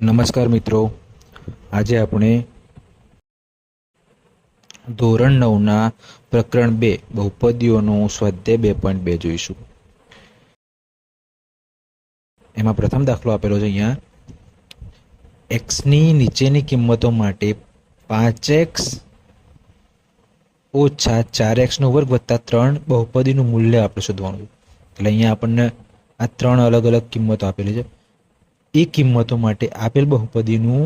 નમસ્કાર મિત્રો, આજે આપણે ધોરણ 9ના પ્રકરણ 2 બહુપદીઓનું સ્વાધ્યાય 2.2 જોઈશું. એમાં પ્રથમ દાખલો આપેલો છે અહીંયા. એક્સની નીચેની કિંમતો માટે 5x ઓછા 4x² વત્તા 3 બહુપદીનું મૂલ્ય આપણે શોધવાનું. એટલે અહીંયા આપણને આ ત્રણ અલગ અલગ કિંમતો આપેલી છે. એ કિંમતો માટે આપેલ બહુપદીનું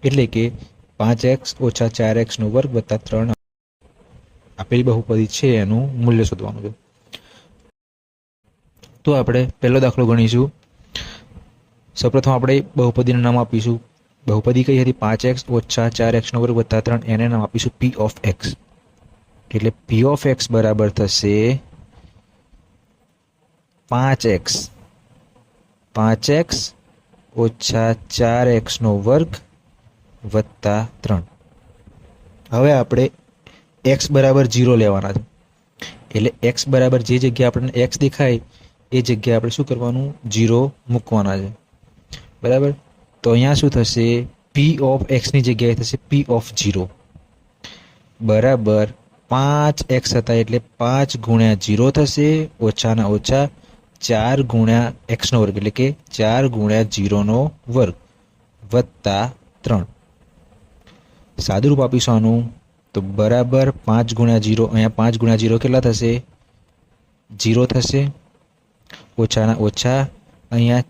એટલે કે 5x ઓછા 4x² વત્તા 3 આપેલી બહુપદી છે એનું મૂલ્ય શોધવાનું છે. તો આપણે પહેલો દાખલો ગણીશું. સૌપ્રથમ આપણે બહુપદીનું નામ આપીશું. બહુપદી કઈ હતી? 5x ઓછા 4x² વત્તા 3. એને નામ આપીશું p of x. એટલે p of x બરાબર થશે 5x ઓછા 4x² વત્તા 3. હવે આપણે x બરાબર 0 લેવાના છે. એટલે x બરાબર જે જગ્યાએ આપણને x દેખાય એ જગ્યાએ આપણે શું કરવાનું? 0 મૂકવાના છે. બરાબર. તો અહીંયા શું થશે? p of x ની જગ્યાએ થશે p of 0 બરાબર 5x હતા એટલે 5 ગુણ્યા 0 થશે ઓછાના ઓછા 4 ગુણ્યા x² એટલે કે 4 ગુણ્યા 0² વત્તા 3. સાદુરૂપ આપીશું આનું તો બરાબર 5 ગુણ્યા 0. અહીંયા 5 ગુણ્યા 0 કેટલા થશે? 0 થશે ઓછાના ઓછા અહીંયા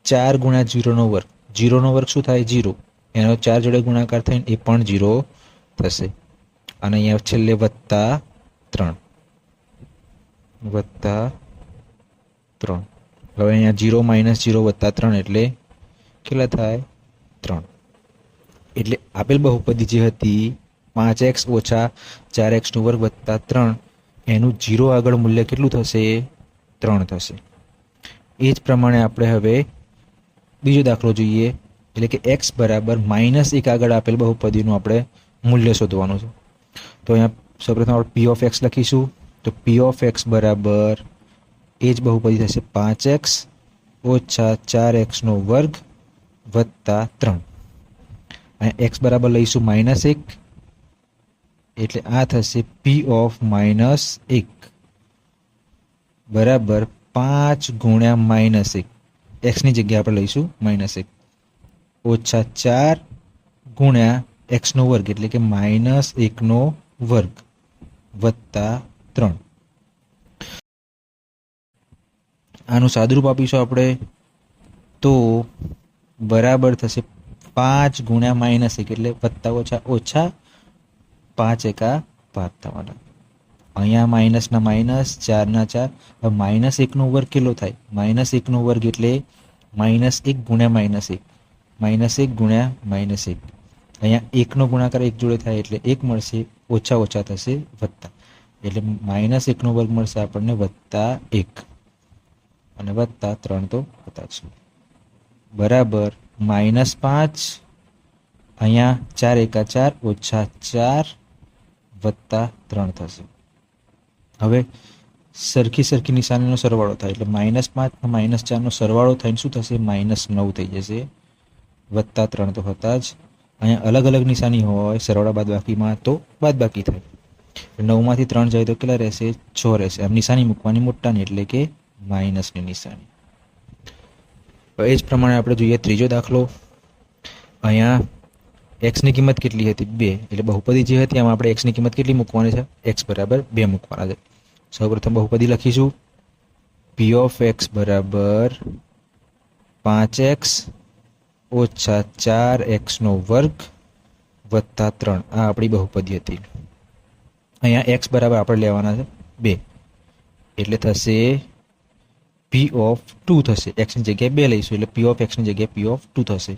4 ગુણ્યા 0² 0² શું થાય? 0. એનો 4 જોડે ગુણાકાર થઈને એ પણ 0 થશે. અને અહીંયા છેલ્લે વત્તા 3. હવે અહીંયા 0 - 0 વત્તા 3 એટલે કેટલા થાય? 3. એટલે આપેલ બહુપદી જે હતી 5x ઓછા 4x² વત્તા 3 એનું 0 આગળ મૂલ્ય કેટલું થશે? 3 થશે. એ જ પ્રમાણે આપણે હવે બીજો દાખલો જોઈએ. એટલે કે x બરાબર -1 આગળ આપેલ બહુપદીનું આપણે મૂલ્ય શોધવાનું છે. તો અહીંયા સૌપ્રથમ આપણે p of x લખીશું. તો p of x બરાબર એ જ બહુપદી થશે 5x ઓછા 4x² વત્તા 3. અને x બરાબર લઈશું -1 એટલે આ થશે p of -1 બરાબર 5 ગુણ્યા -1. x ની જગ્યાએ આપણે લઈશું -1 ઓછા 4 ગુણ્યા x² એટલે કે -1² વત્તા 3. આનું સાદુરૂપ આપીશું આપણે તો બરાબર થશે 5 ગુણ્યા -1 એટલે વત્તા ઓછા ઓછા 5 એકા 5 થવાના. અહીંયા માઇનસના માઇનસ 4ના 4. હવે -1² કેટલો થાય? -1² એટલે -1 ગુણ્યા -1 -1 ગુણ્યા -1. અહીંયા 1નો ગુણાકાર 1 જોડે થાય એટલે 1 મળશે. ઓછા ઓછા થશે વત્તા એટલે -1² મળશે આપણને વત્તા 1 અને વત્તા 3 તો હતા જ બરાબર -5. અહીંયા 4 એકા 4 ઓછા 4 વત્તા 3 થશે. હવે સરખી નિશાનીનો સરવાળો થાય એટલે -5 - 4નો સરવાળો થઈને શું થશે? -9 થઈ જશે વત્તા 3 તો હતા જ. અહીંયા અલગ અલગ નિશાની હોય સરવાળા બાદબાકીમાં તો બાદબાકી થાય. 9માંથી 3 જાય તો કેટલા રહેશે? 6 રહેશે. આમ નિશાની મૂકવાની મોટાની એટલે કે માઇનસની નિશાની. એ જ પ્રમાણે આપણે જોઈએ ત્રીજો દાખલો. અહીંયા એક્સની કિંમત કેટલી હતી? 2. એટલે બહુપદી જે હતી એમાં આપણે એક્સની કિંમત કેટલી મૂકવાની છે? એક્સ બરાબર 2 મૂકવાના છે. સૌપ્રથમ બહુપદી લખીશું. p of x બરાબર 5x ઓછા 4x² વત્તા 3. આ આપણી બહુપદી હતી. અહીંયા x બરાબર આપણે લેવાના છે 2 એટલે થશે p of 2 થશે. x ની જગ્યાએ 2 લઈશું એટલે p of x ની જગ્યાએ p of 2 થશે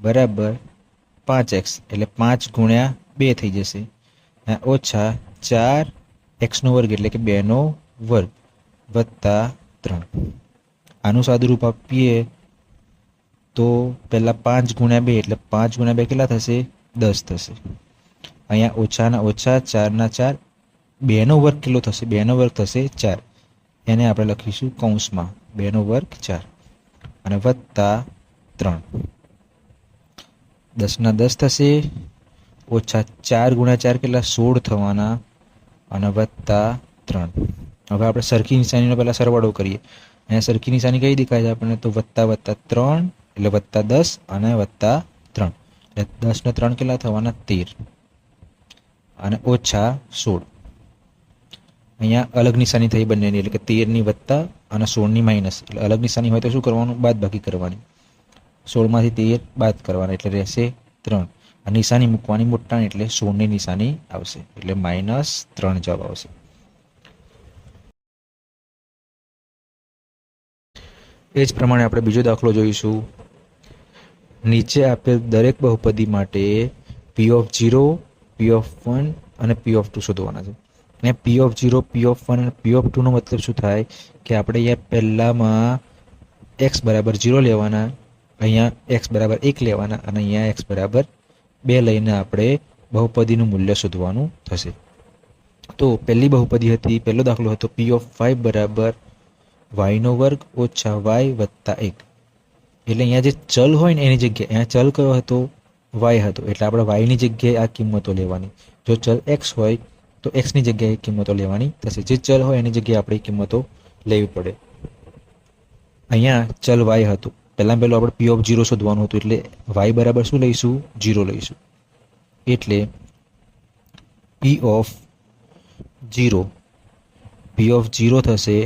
બરાબર 5x એટલે 5 ગુણ્યા 2 થઈ જશે ઓછા 4x² એટલે કે 2² વત્તા 3. આનું સાદુરૂપ આપીએ તો પહેલા 5 ગુણ્યા 2 એટલે 5 ગુણ્યા 2 કેટલા થશે? 10 થશે. અહીંયા ઓછાના ઓછા 4ના 4 2² કેટલો થશે? 2² થશે 4. એને આપણે લખીશું કૌંસમાં 2² 4 અને વત્તા 3. 10 ના 10 થશે, ઓછા 4 ગુણ્યા 4 કેટલા 16 થવાના, અને વત્તા 3. હવે આપણે સરખી નિશાનીનો પહેલાં સરવાળો કરીએ. અહીંયા સરખી નિશાની કઈ દેખાય છે આપણને? તો વત્તા વત્તા 3 એટલે વત્તા 10 અને વત્તા 3 એટલે 10 ને 3 કેટલા થવાના? 13 અને ઓછા 16. અહીંયા અલગ નિશાની થઈ બંનેની, એટલે કે 13ની વત્તા અને 16ની માઇનસ. એટલે અલગ નિશાની હોય તો શું કરવાનું? બાદ બાકી કરવાની. 16માંથી 13 બાદ કરવાના એટલે રહેશે 3. આ નિશાની મૂકવાની મોટા, એટલે 16ની નિશાની આવશે, એટલે -3 જવાબ આવશે. એ જ પ્રમાણે આપણે બીજો દાખલો જોઈશું. નીચે આપેલ દરેક બહુપદી માટે P(0), P(1) અને P(2) શોધવાના છે. અને P(0), P(1) અને P(2) નો મતલબ શું થાય કે આપણે અહીંયા પહેલામાં x બરાબર 0 લેવાના, અહીંયા x બરાબર 1 લેવાના, અને અહીંયા x બરાબર 2 લઈને આપણે બહુપદીનું મૂલ્ય શોધવાનું થશે. તો પહેલી બહુપદી હતી, પહેલો દાખલો હતો P(5) બરાબર y² ઓછા y વત્તા 1. એટલે અહીંયા જે ચલ હોય ને એની જગ્યાએ, અહીંયા ચલ કયો હતો? y હતો, એટલે આપણે y ની જગ્યાએ આ કિંમતો લેવાની. જો ચલ x હોય તો x ની જગ્યાએ કિંમતો લેવાની થશે. જે ચલ હોય એની જગ્યાએ આપણે કિંમતો લેવી પડે. અહીંયા ચલ y હતું, પહેલું આપણે P(0) શોધવાનું હતું, એટલે y બરાબર શું લઈશું? 0 લઈશું. એટલે P(0) થશે,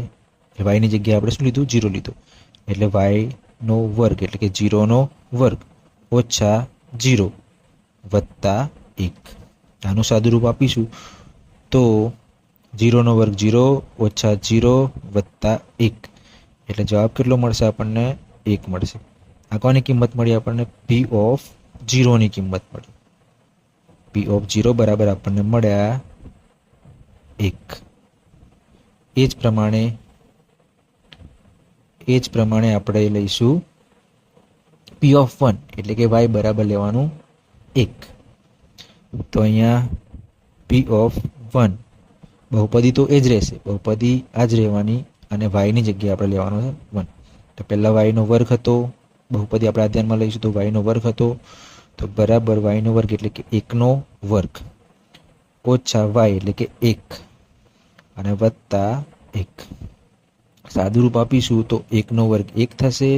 y ની જગ્યાએ આપણે શું લીધું? 0 લીધું. એટલે y² એટલે કે 0² ઓછા 0 વત્તા 1. આનું સાદુરૂપ આપીશું તો 0² 0 ઓછા 0 વત્તા 1 એટલે જવાબ કેટલો મળશે આપણને? 1 મળશે. આ કોની કિંમત મળી આપણને? P(0) ની કિંમત મળી. P(0) બરાબર આપણને મળ્યા 1. એ જ પ્રમાણે આપણે લઈશું P(1) એટલે કે y બરાબર લેવાનું 1. તો અહીંયા P(1) બહુપદી તો એ જ રહેશે, બહુપદી આ જ રહેવાની, અને y ની જગ્યાએ આપણે લેવાનું છે 1. તો પહેલા y² હતો, બહુપદી આપણે આ ધ્યાનમાં લઈશું તો y² હતો, તો બરાબર y² એટલે કે 1² ઓછા y એટલે કે 1 અને વત્તા 1. સાદુરૂપ આપીશું તો 1² 1 થશે,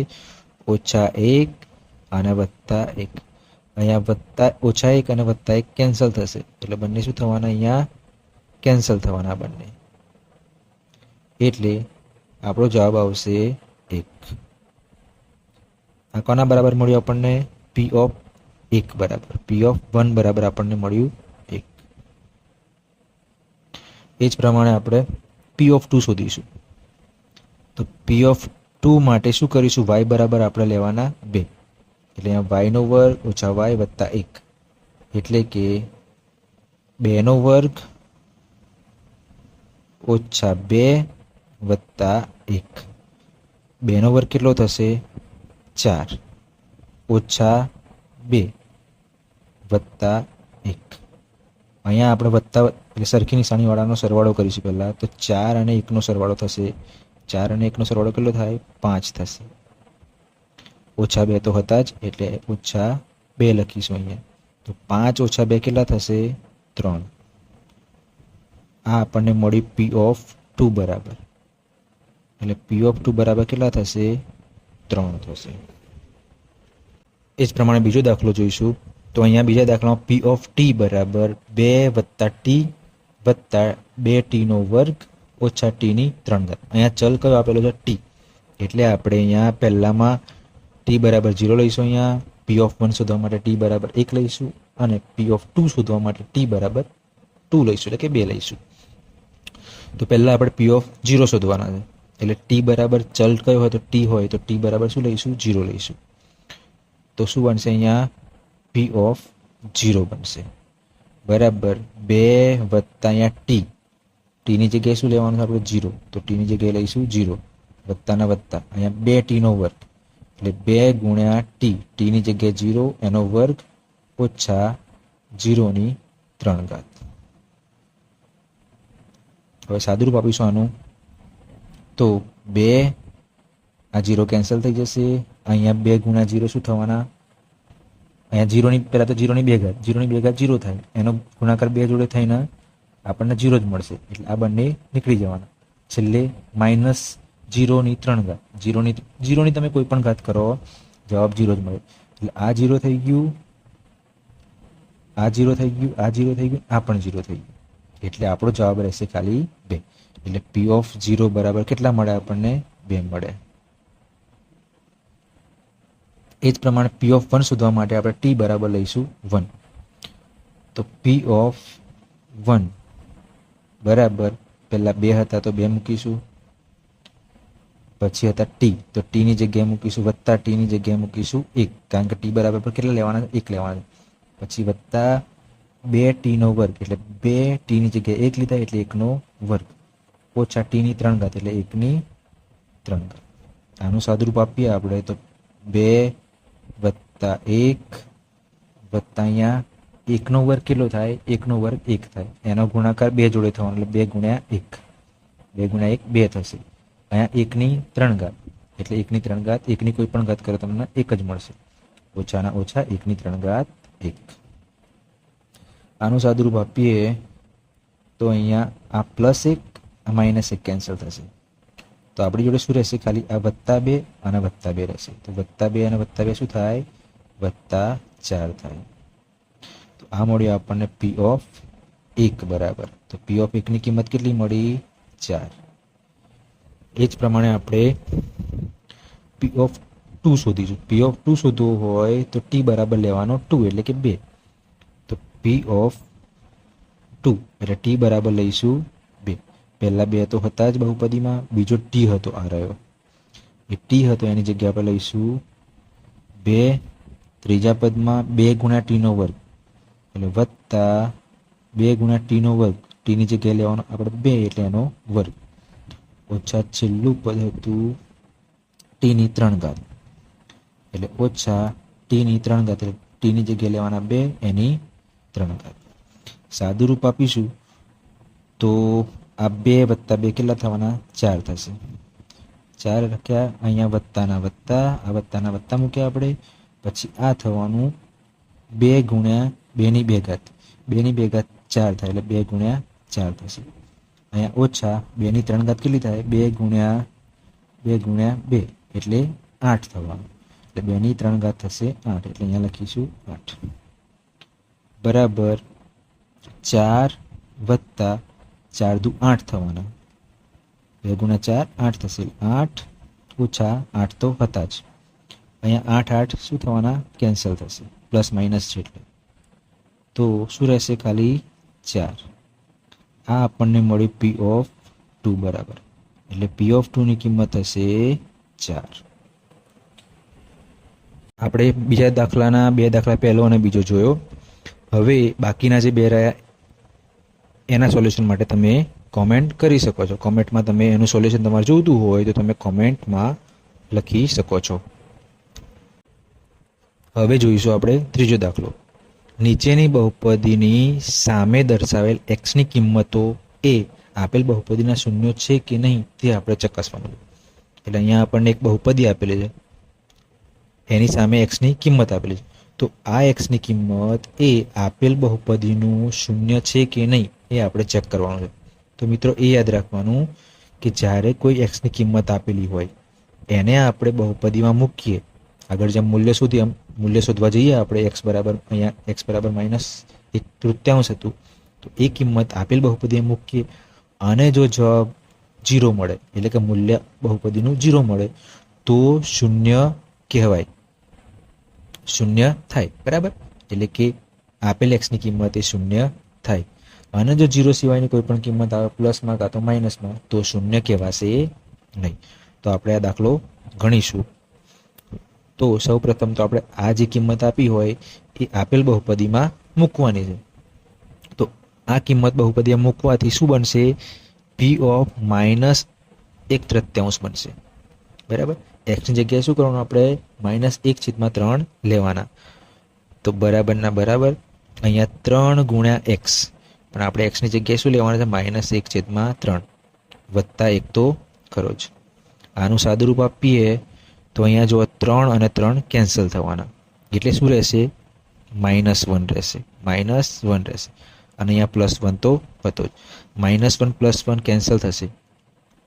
ઓછા 1 અને વત્તા 1. અહીંયા વત્તા ઓછા 1 અને વત્તા 1 કેન્સલ થશે, એટલે બંને શું થવાના? અહીંયા કેન્સલ થવાના બંને. એટલે આપણો જવાબ આવશે 1. આ કોના બરાબર મળ્યું આપણને? P(1) બરાબર. P(1) બરાબર આપણને મળ્યું 1. એ જ પ્રમાણે આપણે P(2) શોધીશું. તો P(2) માટે શું કરીશું? y બરાબર આપણે લેવાના 2. એટલે અહીંયા y² ઓછા y વત્તા 1 એટલે કે 2² ઓછા 2 વત્તા 1. 2² કેટલો થશે? 4 ઓછા 2 વત્તા 1. અહીંયા આપણે વત્તા એટલે સરખી નિશાનીવાળાનો સરવાળો કરીશું પહેલાં. તો 4 અને 1નો સરવાળો થશે. 4 અને 1નો સરવાળો કેટલો થાય? 5 થશે. ઓછા 2 તો હતા જ, એટલે ઓછા 2 લખીશું અહીંયા. તો 5 ઓછા 2 કેટલા થશે? 3. આ આપણને મળી P(2) બરાબર. એટલે P(2) બરાબર કેટલા થશે? 3 થશે. એ જ પ્રમાણે બીજો દાખલો જોઈશું. તો અહીંયા બીજા દાખલામાં P(t) બરાબર 2 વત્તા t વત્તા 2t² ઓછા t ની 3 ઘાત. અહીંયા ચલ કયો આપેલો છે? t. એટલે આપણે અહીંયા પહેલામાં t બરાબર 0 લઈશું. અહીંયા P(1) શોધવા માટે t બરાબર 1 લઈશું, અને P(2) શોધવા માટે t બરાબર 2 લઈશું, એટલે કે 2 લઈશું. તો પહેલા આપણે P(0) શોધવાના છે, એટલે t બરાબર ચલ કયો હોય તો t હોય તો t બરાબર શું લઈશું? 0 લઈશું. તો શું બનશે? અહીંયા P(0) બનશે બરાબર 2 વત્તા અહીંયા t ની જગ્યાએ શું લેવાનું છે આપણે? 0. તો t ની જગ્યાએ લઈશું 0 વત્તાના વત્તા અહીંયા 2t² એટલે 2 ગુણ્યા t ની જગ્યાએ 0 એનો વર્ગ ઓછા 0ની 3 ઘાત. હવે સાદુરૂપ આપીશું આનું તો 2 આ 0 કેન્સલ થઈ જશે. અહીંયા 2 ગુણ્યા 0 શું થવાના? અહીંયા જીરોની પહેલાં તો જીરોની બે ઘાત જીરો થાય, એનો ગુણાકાર બે જોડે થઈને આપણને જીરો જ મળશે, એટલે આ બંને નીકળી જવાના. છેલ્લે માઇનસ જીરોની 3 ઘાત, જીરોની તમે કોઈ પણ ઘાત કરો જવાબ જીરો જ મળે. એટલે આ જીરો થઈ ગયું, આ જીરો થઈ ગયું, આ જીરો થઈ ગયું, આ પણ જીરો થઈ ગયું, એટલે આપણો જવાબ રહેશે ખાલી 2. એટલે પી ઓફ 0 બરાબર કેટલા મળે આપણને? 2 મળે. એ જ પ્રમાણે પી ઓફ 1 શોધવા માટે આપણે ટી બરાબર લઈશું 1. તો પી ઓફ 1 બરાબર પહેલા 2 હતા તો 2 મૂકીશું, પછી હતા ટી તો ટીની જગ્યાએ મૂકીશું, વત્તા ટીની જગ્યાએ મૂકીશું 1, કારણ કે ટી બરાબર પર કેટલા લેવાના છે? 1 લેવાના છે. પછી વત્તા 2 ટીનો વર્ગ, એટલે 2 ટીની જગ્યાએ 1 લીધા એટલે 1નો વર્ગ, ઓછા ટીની 3 ઘાત એટલે 1ની 3 ઘાત. આનું સાદુરૂપ આપીએ આપણે તો 2 વત્તા 1 વત્તા અહીંયા 1નો વર્ગ કેટલો થાય? 1નો વર્ગ 1 થાય, એનો ગુણાકાર 2 જોડે થવાનો, એટલે 2 ગુણ્યા 1, 2 ગુણ્યા 1 2 થશે. અહીંયા 1ની 3 ઘાત એટલે 1ની 3 ઘાત, 1ની કોઈ પણ ઘાત કરો તમને 1 જ મળશે, ઓછાના ઓછા 1ની 3 ઘાત 1. આનું સાદુરૂપ આપીએ તો અહીંયા આ +1 આ -1 કેન્સલ થશે, તો આપણી જોડે શું રહેશે? ખાલી આ +2 અને +2 રહેશે. તો +2 અને +2 શું થાય? +4 થાય. તો આ મળ્યું આપણને પી ઓફ 1 બરાબર. તો પી ઓફ 1ની કિંમત કેટલી મળી? 4. એ જ પ્રમાણે આપણે પી ઓફ 2 શોધીશું. પી ઓફ 2 શોધવું હોય તો ટી બરાબર લેવાનો 2 એટલે કે 2. તો પી ઓફ 2 એટલે ટી બરાબર લઈશું 2. પહેલા 2 તો હતા જ બહુપદીમાં, બીજો ટી હતો આ રહ્યો, એ ટી હતો એની જગ્યા આપણે લઈશું 2. ત્રીજા પદમાં 2 ગુણ્યા ટીનો વર્ગ એટલે વત્તા 2 ગુણ્યા ટીનો વર્ગ, ટીની જગ્યાએ લેવાનો આપણે 2 એટલે એનો વર્ગ, ઓછા છેલ્લું પદ હતું ટીની 3 ઘાત એટલે ઓછા ટીની 3 ઘાત એટલે ટીની જગ્યાએ લેવાના 2 એની 3 ઘાત. સાદુરૂપ આપીશું તો આ 2 વત્તા 2 કેટલા થવાના? 4 થશે. 4 લખ્યા, અહીંયા વત્તાના વત્તા, આ વત્તાના વત્તા મૂક્યા આપણે, પછી આ થવાનું 2 ગુણ્યા 2ની 2 ઘાત, 2ની 2 ઘાત 4 થાય એટલે 2 ગુણ્યા 4 થશે. અહીંયા ઓછા 2ની 3 ઘાત કેટલી થાય? 2 ગુણ્યા 2 એટલે 8 થવાનું, એટલે 2ની 3 ઘાત થશે 8, એટલે અહીંયા લખીશું 8 બરાબર 4 વત્તા 4 દુ 8 થવાના, 2 ગુણ્યા 4 8 થશે, 8 ઓછા 8 તો હતા જ, અહીંયા 8 8 શું થવાના? કેન્સલ થશે, પ્લસ માઇનસ છે એટલે, તો શું રહેશે? ખાલી 4. આ આપણને મળી પી ઓફ 2 બરાબર, એટલે પી ઓફ 2ની કિંમત હશે 4. આપણે બીજા દાખલાના 2 દાખલા પહેલો અને બીજો જોયો. હવે બાકીના જે 2 રહ્યા એના સોલ્યુશન માટે તમે કોમેન્ટ કરી શકો છો. કોમેન્ટમાં તમે એનું સોલ્યુશન તમારે જોઈતું હોય તો તમે કોમેન્ટમાં લખી શકો છો. હવે જોઈશું આપણે ત્રીજો દાખલો. નીચેની બહુપદીની સામે દર્શાવેલ એક્સની કિંમતો એ આપેલ બહુપદીના શૂન્યો છે કે નહીં તે આપણે ચકાસવાનું. એટલે અહીંયા આપણને એક બહુપદી આપેલી છે, એની સામે એક્સની કિંમત આપેલી છે. તો આ એક્સની કિંમત એ આપેલ બહુપદીનું શૂન્ય છે કે નહીં એ આપણે ચેક કરવાનું છે. તો મિત્રો એ યાદ રાખવાનું કે જ્યારે કોઈ એક્સની કિંમત આપેલી હોય એને આપણે બહુપદીમાં મૂકીએ, આગળ જેમ મૂલ્ય શોધવા જઈએ આપણે એક્સ બરાબર, અહીંયા એક્સ બરાબર -1/3 હતું, તો એ કિંમત આપેલ બહુપદીએ મૂકીએ અને જો જવાબ 0 મળે એટલે કે મૂલ્ય બહુપદીનું 0 મળે તો શૂન્ય કહેવાય, શૂન્ય થાય. બરાબર, એટલે કે આપેલ એક્સની કિંમત એ શૂન્ય થાય. અને જો 0 સિવાયની કોઈ પણ કિંમત આવે પ્લસમાં કાં તો માઇનસમાં તો શૂન્ય કહેવાશે નહીં. તો આપણે આ દાખલો ગણીશું. તો સૌપ્રથમ તો આપણે આ જે કિંમત આપી હોય એ આપેલ બહુપદીમાં મૂકવાની છે. તો આ કિંમત બહુપદીમાં મૂકવાથી શું બનશે? પી ઓફ -1/3 બનશે. બરાબર, એક્સની જગ્યાએ શું કરવાનું? આપણે -1/3 લેવાના. તો બરાબરના બરાબર અહીંયા 3 ગુણ્યા એક્સ, પણ આપણે એક્સની જગ્યાએ શું લેવાના છે? -1/3 વત્તા 1 તો ખરો જ. આનું સાદુરૂપ આપીએ તો અહીંયા જો 3 અને 3 કેન્સલ થવાના, એટલે શું રહેશે? -1 રહેશે, -1 રહેશે. અને અહીંયા +1 તો હતો જ. -1 +1 કેન્સલ થશે,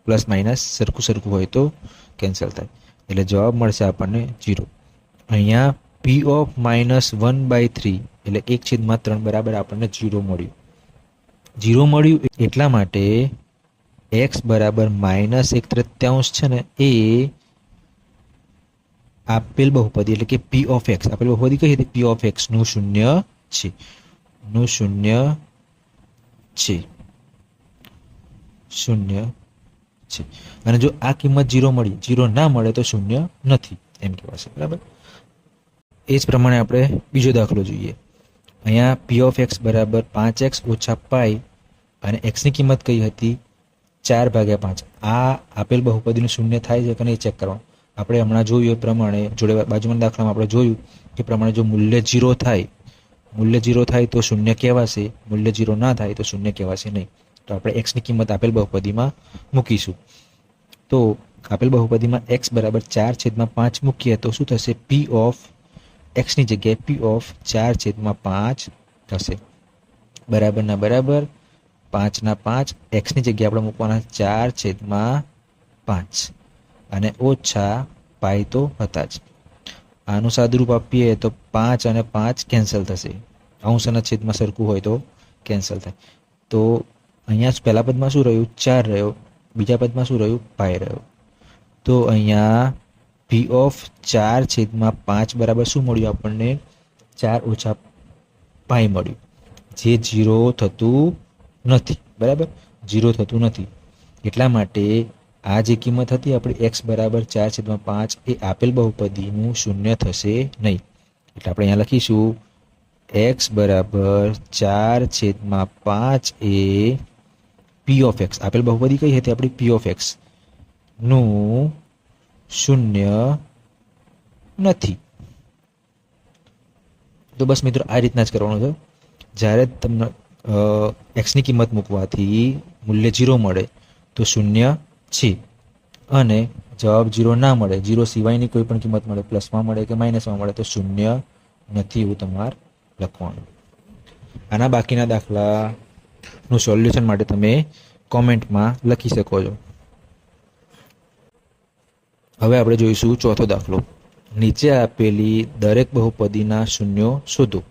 પ્લસ માઇનસ સરખું સરખું હોય તો કેન્સલ થાય, એટલે જવાબ મળશે આપણને 0. અહીંયા P(-1/3) એટલે 1/3 બરાબર આપણને 0 મળ્યું. 0 મળ્યું એટલા માટે x બરાબર -1/3 છે ને એ આપેલ બહુપદી એટલે કે P(x) આપેલ બહુપદી કઈ હતી? P(x) નું શૂન્ય છે, શૂન્ય છે. અને જો આ કિંમત 0 મળી, 0 ના મળે તો શૂન્ય નથી એમ કહેવાશે. બરાબર. એ જ પ્રમાણે આપણે બીજો દાખલો જોઈએ. અહીંયા P(x) બરાબર 5x - π અને x ની કિંમત કઈ હતી? 4/5. આ આપેલ બહુપદીનું શૂન્ય થાય છે કે નહીં ચેક કરવાનું. આપણે હમણાં જોયું એ પ્રમાણે જોડે બાજુના દાખલામાં આપણે જોયું એ પ્રમાણે જો મૂલ્ય 0 થાય તો શૂન્ય કહેવાશે, મૂલ્ય 0 ના થાય તો શૂન્ય કહેવાશે નહીં. તો આપણે x ની કિંમત આપેલ બહુપદીમાં મૂકીશું. તો આપેલ બહુપદીમાં x બરાબર 4/5 મૂકીએ તો શું થશે? P(x) ની જગ્યાએ P(4/5) થશે. બરાબરના બરાબર, 5/5. x ની જગ્યાએ આપણે મૂકવાના 4/5 અને ઓછા પાઈ તો હતા જ. આનું સાદુરૂપ આપીએ તો 5 અને 5 કેન્સલ થશે, અંશ અને છેદમાં સરખું હોય તો કેન્સલ થાય. તો અહીંયા પહેલા પદમાં શું રહ્યું? 4 રહ્યો, બીજા પદમાં શું રહ્યું? પાઈ રહ્યો. તો અહીંયા P(4/5) બરાબર શું મળ્યું આપણને? 4 ઓછા પાઈ મળ્યું, જે 0 થતું નથી. બરાબર, 0 થતું નથી. એટલા માટે આ જે કિંમત હતી આપણી x બરાબર 4/5 એ આપેલ બહુપદીનું શૂન્ય થશે નહીં. એટલે આપણે અહીંયા લખીશું x બરાબર 4/5 એ P(x) આપેલ બહુપદી કઈ હતી આપણી? P(x) નું શૂન્ય નથી. તો બસ મિત્રો આ રીતના જ કરવાનું છે. જ્યારે તમને x ની કિંમત મૂકવાથી મૂલ્ય 0 મળે તો શૂન્ય છે, અને જવાબ 0 ના મળે, 0 સિવાયની કોઈ પણ કિંમત મળે, પ્લસમાં મળે કે માઇનસમાં મળે તો શૂન્ય નથી, એવું તમારે લખવાનું. આના બાકીના દાખલાનું સોલ્યુશન માટે તમે કોમેન્ટમાં લખી શકો છો. હવે આપણે જોઈશું ચોથો દાખલો. નીચે આપેલી દરેક બહુપદીના શૂન્યો શોધો.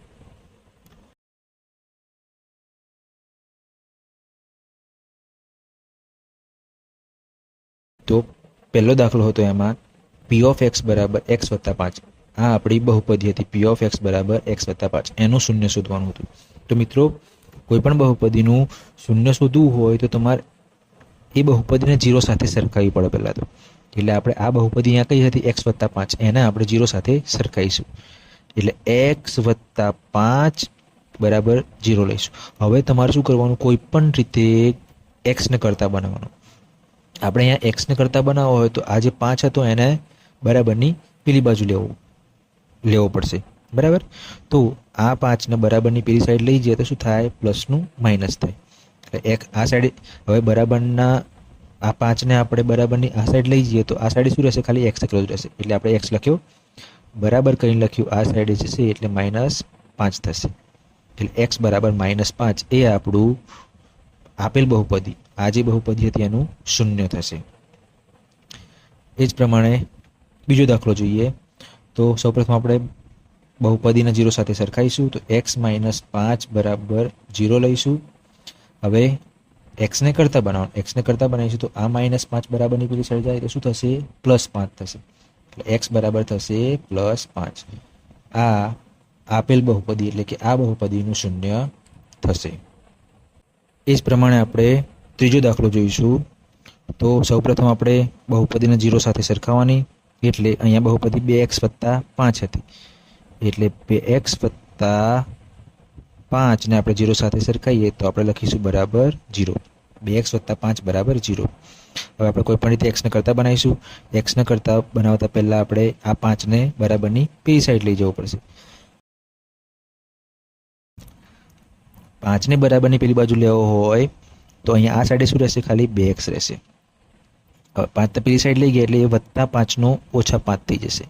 તો પહેલો દાખલો હતો એમાં P(x) બરાબર x + 5. આ આપણી બહુપદી હતી P(x) બરાબર x + 5. એનું શૂન્ય શોધવાનું હતું. તો મિત્રો કોઈ પણ બહુપદીનું શૂન્ય શોધવું હોય તો તમારે એ બહુપદીને 0 સાથે સરખાવવી પડે પહેલાં તો. એટલે આપણે આ બહુપદી અહીંયા કઈ હતી? x + 5. એને આપણે 0 સાથે સરખાઈશું. એટલે x + 5 બરાબર 0 લઈશું. હવે તમારે શું કરવાનું? કોઈ પણ રીતે x ને કરતા બનાવવાનું. આપણે અહીંયા x ને કરતા બનાવવો હોય તો આ જે 5 હતો એને બરાબરની પેલી બાજુ લેવો પડશે. બરાબર. તો આ 5 ને બરાબરની પેલી સાઈડ લઈ જઈએ તો શું થાય? પ્લસનું માઇનસ થાય. એટલે એક આ સાઈડ હવે બરાબરના આ 5 ને આપણે બરાબરની આ સાઈડ લઈ જઈએ તો આ સાઈડ શું રહેશે? ખાલી x એકલો જ રહેશે. એટલે આપણે x લખ્યો, બરાબર કઈ લખ્યું, આ સાઈડે જશે એટલે -5 થશે. એટલે x બરાબર -5 એ આપણું આપેલ બહુપદી, આ જે બહુપદી હતી એનું શૂન્ય થશે. એ જ પ્રમાણે બીજો દાખલો જોઈએ. તો સૌપ્રથમ આપણે બહુપદીને 0 સાથે સરખાઈશું. તો x - 5 બરાબર 0 લઈશું. હવે x ને કરતા બનાવવાનું. x ને કરતા બનાવીશું તો આ -5 બરાબરની પેલી સાઈડ જાય તો શું થશે? +5 થશે. એટલે x બરાબર થશે +5. આ આપેલ બહુપદી એટલે કે આ બહુપદીનું શૂન્ય થશે. એ જ પ્રમાણે આપણે ત્રીજો દાખલો જોઈશું. તો સૌપ્રથમ આપણે બહુપદીને 0 સાથે સરખાવવાની. એટલે અહીંયા બહુપદી 2x + 5 હતી. એટલે 2x + 5 ને આપણે 0 સાથે સરખાઈએ તો આપણે લખીશું બરાબર 0. 2x + 5 બરાબર 0. હવે આપણે કોઈ પણ રીતે x ને કરતા બનાવીશું. x ને કરતા બનાવતા પહેલા આપણે આ 5 ને બરાબરની પેલી સાઈડ લઈ જવું પડશે. 5 ને બરાબરની પેલી બાજુ લેવો હોય તો અહીંયા આ સાઈડે શું રહેશે? ખાલી 2x રહેશે. હવે 5 તો પેલી સાઈડ લઈ ગયા એટલે એ +5 નો -5 થઈ જશે.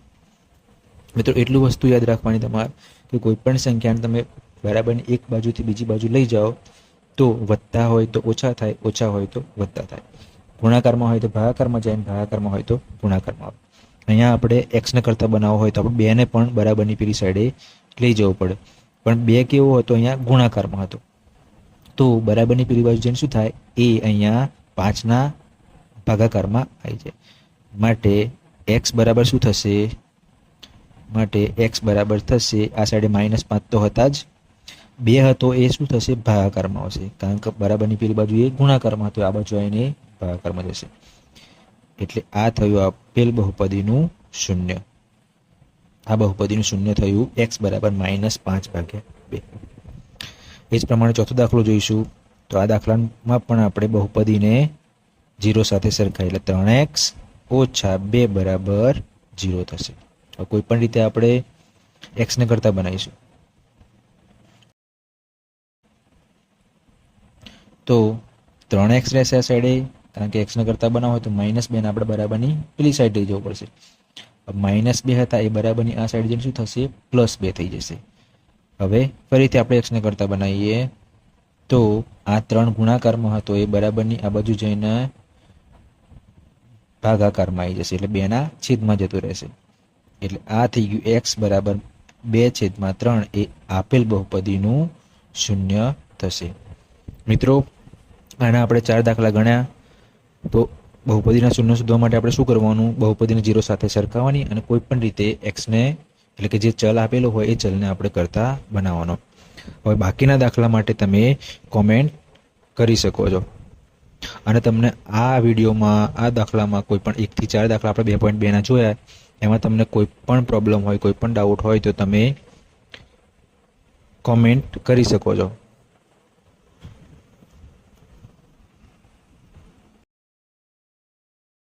મિત્રો એટલું વસ્તુ યાદ રાખવાની તમારે કે કોઈ પણ સંખ્યાને તમે બરાબરની એક બાજુથી બીજી બાજુ લઈ જાઓ તો વત્તા હોય તો ઓછા થાય, ઓછા હોય તો વત્તા થાય. ગુણાકારમાં હોય તો ભાગાકારમાં જાય, ભાગાકારમાં હોય તો ગુણાકારમાં આવે. અહીંયા આપણે એક્સને કરતા બનાવવો હોય તો આપણે બેને પણ બરાબરની પેલી સાઈડે લઈ જવું પડે. પણ બે કેવો હતો? અહીંયા ગુણાકારમાં હતો. તો બરાબરની પેલી બાજુ જઈને શું થાય? એ અહીંયા 5ના ભાગાકારમાં આવી જાય. માટે એક્સ બરાબર શું થશે? માટે એક્સ બરાબર થશે, આ સાઈડે -5 તો હતા જ, 2 હતો એ શું થશે? ભાગાકારમાં આવશે. કારણ કે બરાબરની પેલી બાજુ એ ગુણાકારમાં હતું, આ બાજુ આવીને ભાગાકારમાં જશે. એટલે આ થયું આપેલ બહુપદીનું શૂન્ય. આ બહુપદીનું શૂન્ય થયું એક્સ બરાબર -5/2. એ જ પ્રમાણે ચોથો દાખલો જોઈશું. તો આ દાખલામાં પણ આપણે બહુપદીને 0 સાથે સરખાઈ, એટલે 3x - 2 બરાબર 0 થશે. કોઈ પણ રીતે આપણે એક્સને કરતા બનાવીશું. તો 3x રહેશે આ સાઈડે, કારણ કે એક્સને કરતા બનાવો હોય તો -2 આપણે બરાબરની પેલી સાઈડ લઈ જવું પડશે. -2 હતા એ બરાબરની આ સાઈડ જઈને શું થશે? +2 થઈ જશે. હવે ફરીથી આપણે એક્સને કરતા બનાવીએ તો આ 3 ગુણાકારમાં હતો એ બરાબરની આ બાજુ જઈને ભાગાકારમાં આવી જશે, એટલે 2ના છેદમાં જતું રહેશે. એટલે આ થઈ ગયું એક્સ બરાબર 2/3 એ આપેલ બહુપદીનું શૂન્ય થશે. મિત્રો આના આપણે 4 દાખલા ગણ્યા. તો બહુપદીના શૂન્ય શોધવા માટે આપણે શું કરવાનું? બહુપદીને 0 સાથે સરખાવવાની અને કોઈ પણ રીતે એક્સને, એટલે કે જે ચલ આપેલો હોય એ ચલને આપણે કરતા બનાવવાનો. હવે બાકીના દાખલા માટે તમે કોમેન્ટ કરી શકો છો. અને તમને આ વિડીયોમાં, આ દાખલામાં કોઈ પણ 1 થી 4 દાખલા આપણે 2.2ના જોયા, એમાં તમને કોઈ પણ પ્રોબ્લેમ હોય, કોઈ પણ ડાઉટ હોય તો તમે કોમેન્ટ કરી શકો છો.